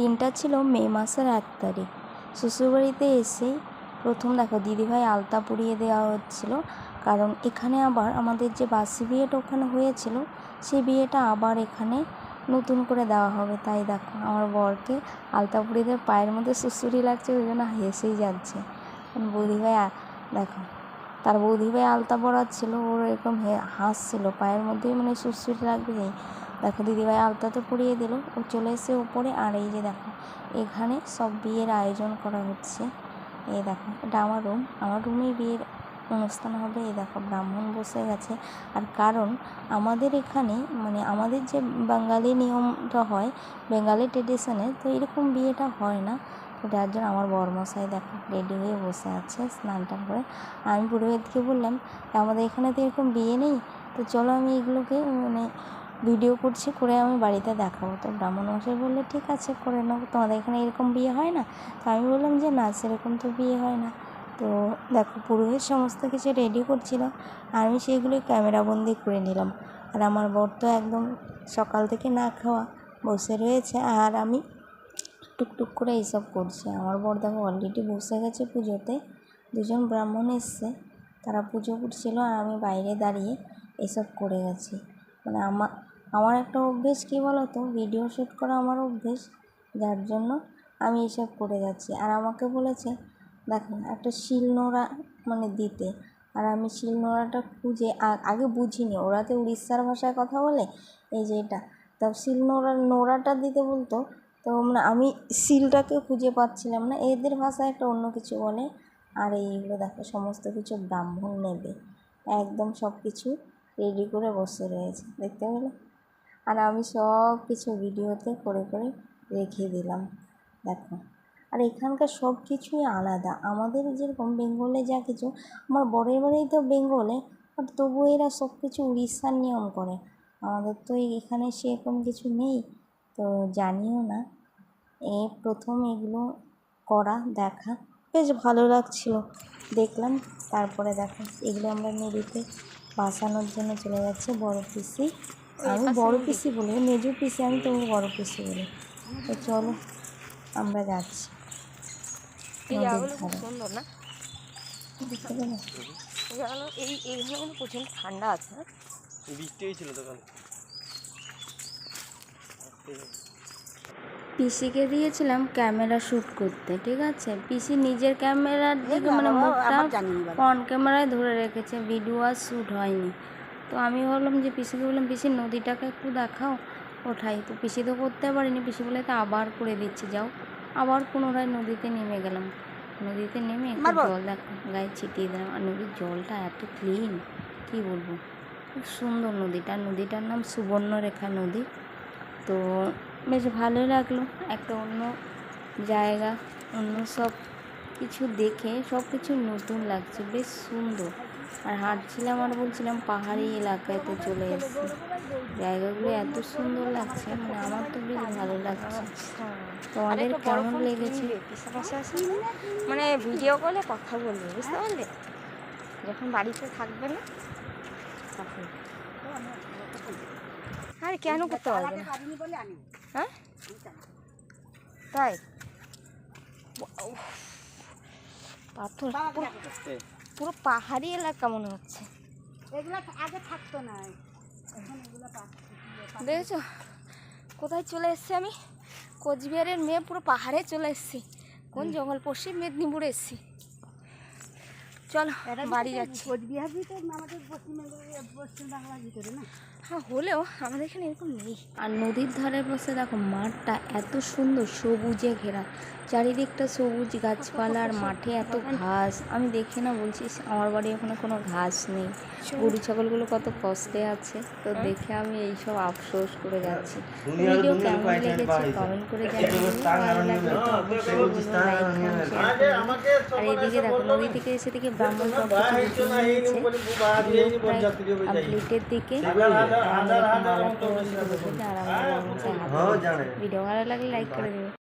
দিনটা ছিল মে মাসের 1 তারিখ। শ্বশুরবাড়িতে এসেই প্রথম দেখো দিদিভাই আলতা পরিয়ে দেওয়া হচ্ছিল, কারণ এখানে আবার আমাদের যে বাসি বিয়েটা ওখানে হয়েছিল সেই বিয়েটা আবার এখানে নতুন করে দেওয়া হবে। তাই দেখো আমার বরকে আলতা পরিয়ে দেওয়ার পায়ের মধ্যে সুড়সুড়ি লাগছে, ওই জন্য হেসেই যাচ্ছে। বৌদিভাই দেখো তার বৌদিভাই আলতা পরাচ্ছিল, ওর এরকম হাসছিল, পায়ের মধ্যেই মানে সুড়সুড়ি লাগবে। দেখো দিদিভাই আলতা তো পরিয়ে দিল, ও চলে এসে উপরে। আর এই যে দেখো এখানে সব বিয়ের আয়োজন করা হচ্ছে। এই দেখো এটা আমার রুমেই বিয়ের অনুষ্ঠান হবে। এই দেখো ব্রাহ্মণ বসে গেছে। আর কারণ আমাদের এখানে মানে আমাদের যে বাঙালি নিয়মটা হয়, বেঙ্গালি ট্রেডিশনে, তো এরকম বিয়েটা হয় না। তো যার জন্য আমার বরমশাই দেখো রেডি হয়ে বসে আছে স্নান টান করে। আমি পুরোহিতকে বললাম আমাদের এখানে তো এরকম বিয়ে নেই, তো চলো আমি এগুলোকে মানে ভিডিও করছি, করে আমি বাড়িতে দেখাবো। তো ব্রাহ্মণমশাই বললো ঠিক আছে করে নাও, তোমাদের এখানে এরকম বিয়ে হয় না? তো আমি বললাম যে না, সেরকম তো বিয়ে হয় না। তো দেখো পুরোহিত সমস্ত কিছু রেডি করছিল, আর আমি সেগুলো ক্যামেরাবন্দি করে নিলাম। আর আমার বর তো একদম সকাল থেকে না খাওয়া বসে রয়েছে, আর আমি টুকটুক করে এইসব করছি। আমার বর দেখো অলরেডি বসে গেছে পুজোতে। দুজন ব্রাহ্মণ এসছে, তারা পুজো করছিল, আর আমি বাইরে দাঁড়িয়ে এসব করে গেছি। মানে আমার একটা অভ্যেস কী বলো তো, ভিডিও শ্যুট করা আমার অভ্যেস, যার জন্য আমি এসব করে যাচ্ছি। আর আমাকে বলেছে দেখো একটা শিলনোড়া মানে দিতে, আর আমি শিলনোড়াটা খুঁজে আগে বুঝিনি, ওরা তো উড়িষ্যার ভাষায় কথা বলে, এই যে এটা, তা নোড়াটা দিতে বলতো। তো মানে আমি শিলটাকে খুঁজে পাচ্ছিলাম না, এদের ভাষায় একটা অন্য কিছু বলে। আর এইগুলো দেখো সমস্ত কিছু ব্রাহ্মণ নেবে, একদম সব কিছু রেডি করে বসে রয়েছে, দেখতে পেলে? আর আমি সব কিছু ভিডিওতে করে করে রেখে দিলাম দেখো। আর এখানকার সব কিছুই আলাদা, আমাদের যেরকম বেঙ্গলে যা কিছু, আমার বরের বাড়িই তো বেঙ্গলে, বাট তবুও এরা সব কিছু উড়িষ্যার নিয়ম করে। আমাদের তো এখানে সেরকম কিছু নেই, তো জানিও না। প্রথম এগুলো করা দেখা বেশ ভালো লাগছিল, দেখলাম। তারপরে দেখো এগুলো আমরা নদীতে ভাসানোর জন্য চলে যাচ্ছে বড় পিসি। আমি বড় পিসি বলি, মেজো পিসি আমি, তবু বড় পিসি বলি। তো চলো আমরা যাচ্ছি নদীর ধারে। সুন্দর না দেখতে পেলে? এইখানে প্রচন্ড ঠান্ডা আছে। বৃষ্টি হয়েছিল তখন। পিসিকে দিয়েছিলাম ক্যামেরা শ্যুট করতে, ঠিক আছে? পিসি নিজের ক্যামেরার দিকে মানে মুখটা ফ্রন্ট ক্যামেরায় ধরে রেখেছে, ভিডিও আর শ্যুট হয়নি। তো আমি ভাবলাম যে পিসিকে বললাম পিসি নদীটাকে একটু দেখাও, ওঠাই। তো পিসি তো করতে পারিনি, পিসি বলে তো আবার করে দিচ্ছি, যাও। আবার পুনরায় নদীতে নেমে গেলাম। নদীতে নেমে একটু জল দেখো গায়ে ছিটিয়ে দিলাম। আর নদীর জলটা এত ক্লিন, কী বলবো, খুব সুন্দর নদীটা। নদীটার নাম সুবর্ণরেখা নদী। তো বেশ ভালোই লাগলো, একটা অন্য জায়গা, অন্য সব কিছু দেখে সব কিছু নতুন লাগছে, বেশ সুন্দর। আর হাঁটছিলাম আর বলছিলাম পাহাড়ি এলাকায় তো চলে এসেছি, জায়গাগুলো এত সুন্দর লাগছে, মানে আমার তো বেশ ভালো লাগছে। তোমাদের কেমন লেগেছে? মানে ভিডিও কলে কথা বলবে, বুঝতে পারলে? যখন বাড়িতে থাকবে না তখন। আরে কেন করতে পারবে না? হ্যাঁ তাই পাথর পুরো পাহাড়ি এলাকা মনে হচ্ছে। এগুলো আগে থাকতো না, দেখেছো কোথায় চলে এসছি আমি? কোচবিহারের মেয়ে পুরো পাহাড়ে চলে এসছি। কোন জঙ্গল? পশ্চিম মেদিনীপুরে এসছি। চলো বাড়ি যাচ্ছি। কোচবিহার তো আমাদের পশ্চিম বাংলার ভিতরে না। হ্যাঁ, হলেও আমাদের এখানে এরকম নেই। আর নদীর ধারে বসে দেখো মাঠটা এত সুন্দর সবুজে ঘেরা, চারিদিকটা সবুজ গাছপালা, আর মাঠে এত ঘাস। আমি দেখে না বলছি আমার বাড়ি ওখানে কোনো ঘাস নেই, গরু ছাগলগুলো কত কষ্টে আছে। তো দেখে আমি এইসব আফসোস করে যাচ্ছি। ভিডিও কেমন লেগেছে কমেন্ট করে জানিয়ে, ভালো লাগলে তো অবশ্যই বলবো, লাইক কমেন্ট শেয়ার করুন। আর এইদিকে দেখো নদী থেকে এসে থেকে ব্রাহ্মণ সব কিছু নিয়েছে, প্রায় আপডেটের দিকে। ভিডিও ভালো লাগলে লাইক করে দেবে।